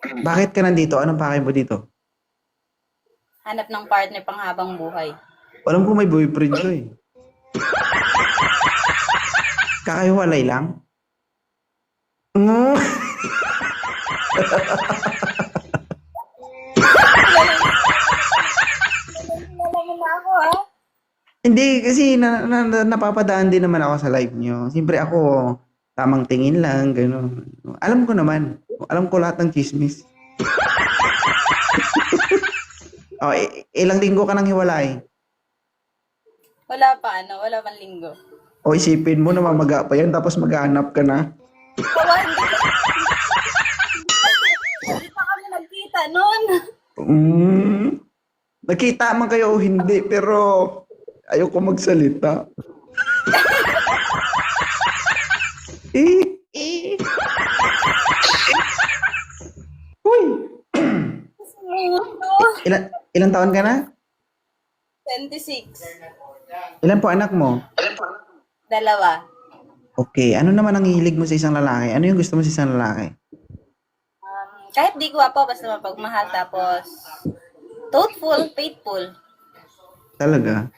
Bakit ka nandito? Anong pakay mo dito? Hanap ng partner pang habang buhay. Alam ko may boyfriend ko eh. Kakahiwalay lang? Mm. Kilala mo na ako, ha? Hindi, kasi napapadaan din naman ako sa live nyo. Siyempre ako, tamang tingin lang, gano'n. Alam ko naman. Alam ko lahat ng chismis. Oh, ilang linggo ka nang hiwalay? Wala pang linggo. O isipin mo na mamaga pa yan, tapos maghahanap ka na. Kawa, hindi pa kami nagkita noon. Mm. Nakita man kayo o hindi, pero ayoko magsalita. Eh. Uy! Ilan taon ka na? 26. Ilan po anak mo? Dalawa. Okay, ano naman ang hilig mo sa isang lalaki? Ano yung gusto mo sa isang lalaki? Kahit di gwapo, basta mapagmahal, tapos thoughtful, faithful. Talaga?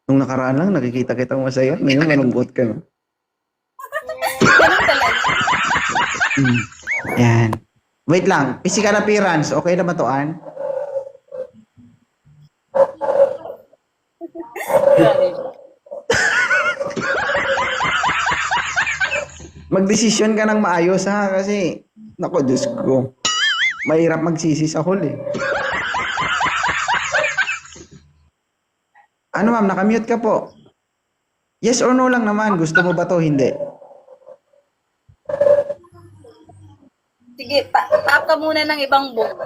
Nung nakaraan lang, nakikita kitang masaya. Ngayon, malungkot ka na. Ganun talaga. Yan. Wait lang. Physical appearance. Okay na ba to, Ann? Magdesisyon ka ng maayos, ha? Kasi, nako, Diyos ko. Mahirap magsisi sa huli. Ano, ma'am? Nakamute ka po. Yes or no lang naman. Gusto mo ba to? Hindi. Sige, tap ka muna ng ibang book.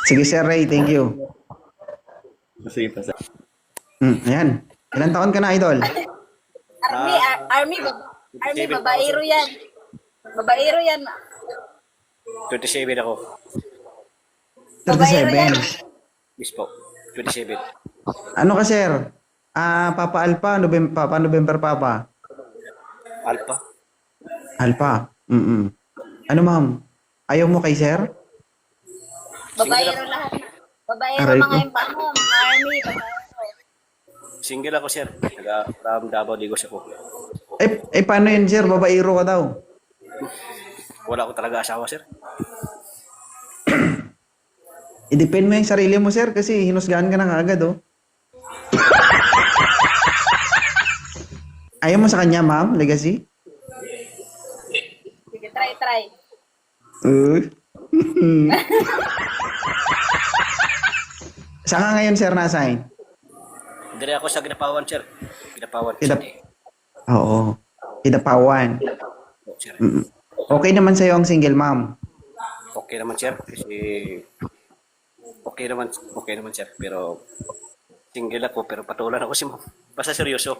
Sige, Sir Ray. Thank you. Sige pa, sir. Ayan. Ilan taon ka na, idol? Army, babaero yan. Babaero yan. 27 ako. Babaero yan. 37. Yes po. 27. Ano ka, sir? Papa Alpha, Papa November Papa. Alpha. Alpha. Ano, ma'am? Ayaw mo kay sir? Babaero lahat. Babaero Aray mga ko. impano, mga army, babaero. Single ako, sir. From Davao, Digos ako. Paano yun, sir? Babaero ka daw. Wala ko talaga asawa, sir. I-depend mo yung sarili mo, sir, kasi hinusgahan ka na kaagad, oh. Ayaw mo sa kanya, ma'am? Legacy? Sige, try. Uh. Saan ka ngayon, sir, na-assign? Dali ako sa Ginapawan, sir. Ginapawan. Oo. Kidapawan. Oh, sir. Okay naman sa'yo ang single, ma'am. Okay naman, sir. Kasi okay naman, sir. Pero single ako, pero patulan ako si ma'am. Basta seryoso.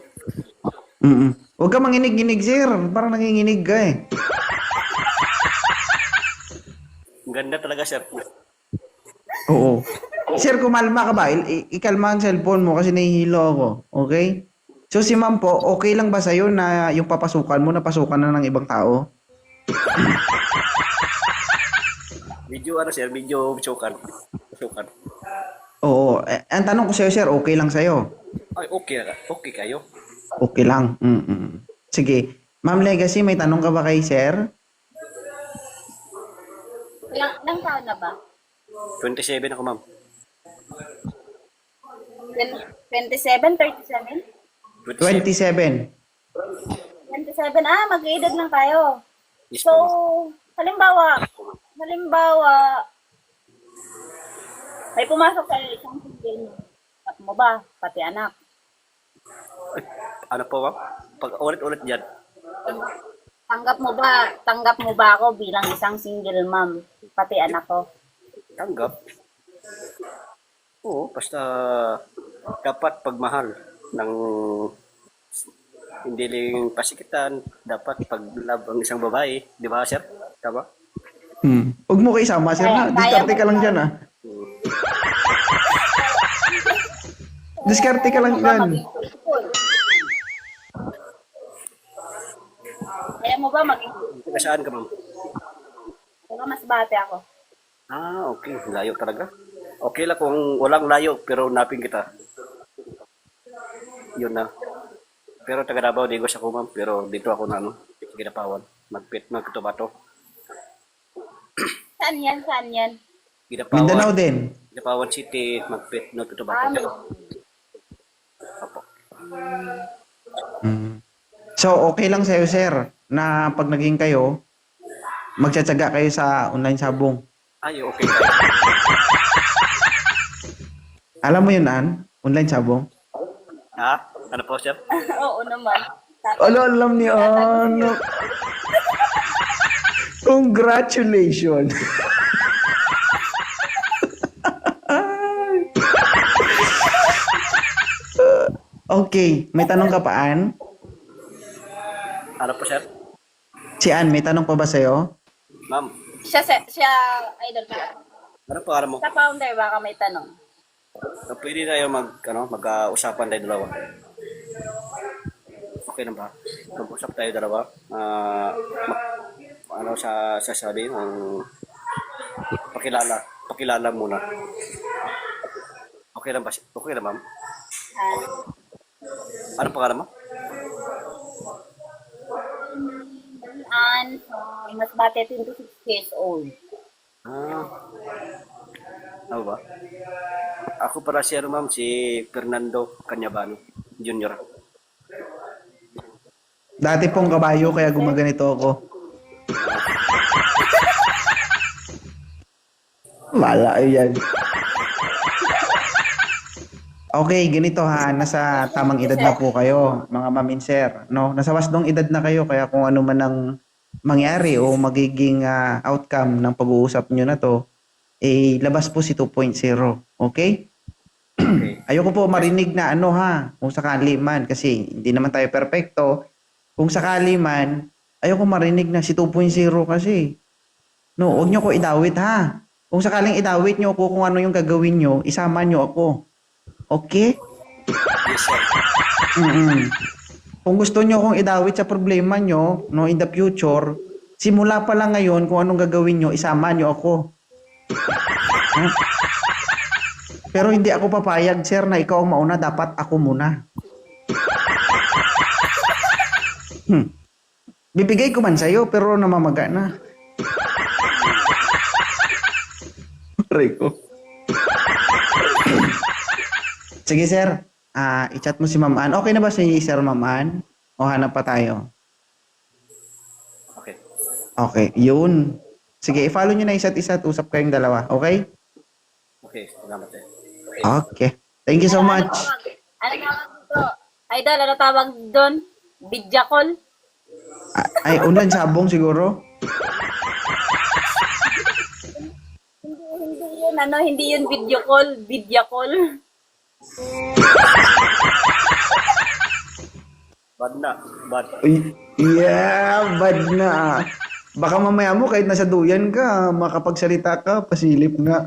Huwag ka manginig-ginig, sir. Parang nanginginig ka eh. Ang ganda talaga, sir. Oo. Sir, kumalma ka ba? Ikalma ang cellphone mo kasi nahihilo ako. Okay? So si ma'am po, okay lang ba sa'yo na yung papasukan mo, napasukan na ng ibang tao? Medyo chokan. Chokan. Oo. Ang tanong ko sa'yo, sir, okay lang sa'yo? Ay, okay kayo. Okay lang. Sige. Ma'am Legacy, may tanong ka ba kay sir? Ilang taon na ba? 27 ako, ma'am. 27, 37? 27. 27, mag-edad lang tayo. Yes, So, ma'am. halimbawa, may pumasok sa isang single mo. At mo ba, pati anak. Ano po, ma'am? Pag ulit-ulit dyan. Tanggap mo ba ako bilang isang single mom, pati anak ko? Tanggap. Oo, basta dapat pagmahal ng hindi lang pasikitan, dapat pag-love ang isang babae. Di ba, sir? Tama? Huwag mo kayo isama, sir, ha? Diskarte ka lang dyan, ha? Diskarte ka lang dyan. Kaya mo ba maging Taga saan ka, ma'am? Taga Masbate ako. Ah, okay. Layo talaga. Okay lang kung walang layo, pero napin kita. Yun na. Pero taga Davao, di ko sa kumam. Pero dito ako na, ano, Ginapawan. Magtubato. Saan yan? Saan yan? Mindanao Ginapawan. din. Ginapawan City, magtubato. Ah, Opo. Mm. So, okay lang sa'yo, sir, na pag naging kayo, magtsatsaga kayo sa online sabong. Ay, okay. Alam mo yun, Ann? Online sabong? Ha? Ano po, sir? oo naman. Alam ni Ann. Congratulations. Okay, may tanong ka pa, Ann? Ano po, sir? Si Ann, may tanong pa ba sa'yo? Ma'am, Siya, idol ka. ano po alam mo? Sa founder, baka may tanong. Pwede tayo mag-usapan tayo dalawa. Okay na ba? Mag-usap tayo dalawa. Sasabi ng pakilala muna. Okay na ba? Okay na, ma'am? Ano pangalan mo? And Masbate, 26 years old. Ano ba? Ako para si ma'am, si Fernando Canyabano Jr. Dati pong kabayo, kaya gumaganito ako. Wala yan. Okay, ganito ha, nasa tamang edad na po kayo, mga mamin sir, no? Nasa wasdong edad na kayo, kaya kung ano man ang mangyari o magiging outcome ng pag-uusap nyo na to, eh, labas po si 2.0, okay? Okay. Ayoko po marinig na ano ha, kung sakali man, kasi hindi naman tayo perfecto. Kung sakali man, ayoko marinig na si 2.0 kasi. No, huwag nyo ko idawit ha. Kung sakaling idawit nyo ako kung ano yung gagawin nyo, isama nyo ako. Okay? Yes, sir. Mm-mm. Kung gusto nyo akong idawit sa problema nyo, no, in the future, simula pa lang ngayon kung anong gagawin nyo, isama nyo ako. Ha? Pero hindi ako papayag, sir, na ikaw ang mauna, dapat ako muna. Bibigay ko man sa'yo, pero namamaga na. Rico. Sige, sir. I-chat mo si Ma'am Ann. Okay na ba si Sir Ma'am Ann? O hanap pa tayo? Okay. Okay, yun. Sige, i-follow nyo na isa't isa at usap kayong dalawa. Okay? Okay, salamat sir. Okay. Thank you so much. Ano tawag dito? Idol, ano tawag doon? Video call? Ay, online sabong siguro? Hindi yun video call. Video call. Bad na. Bad. Uy, yeah, bad na. Baka mamaya mo kahit nasa duyan ka, makapagsalita ka, pasilip nga.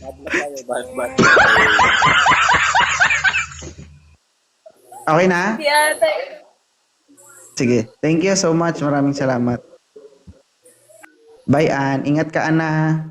Bad na tayo. Bad. Okay na? Si ate. Sige. Thank you so much. Maraming salamat. Bye, Ann. Ingat ka, Anna.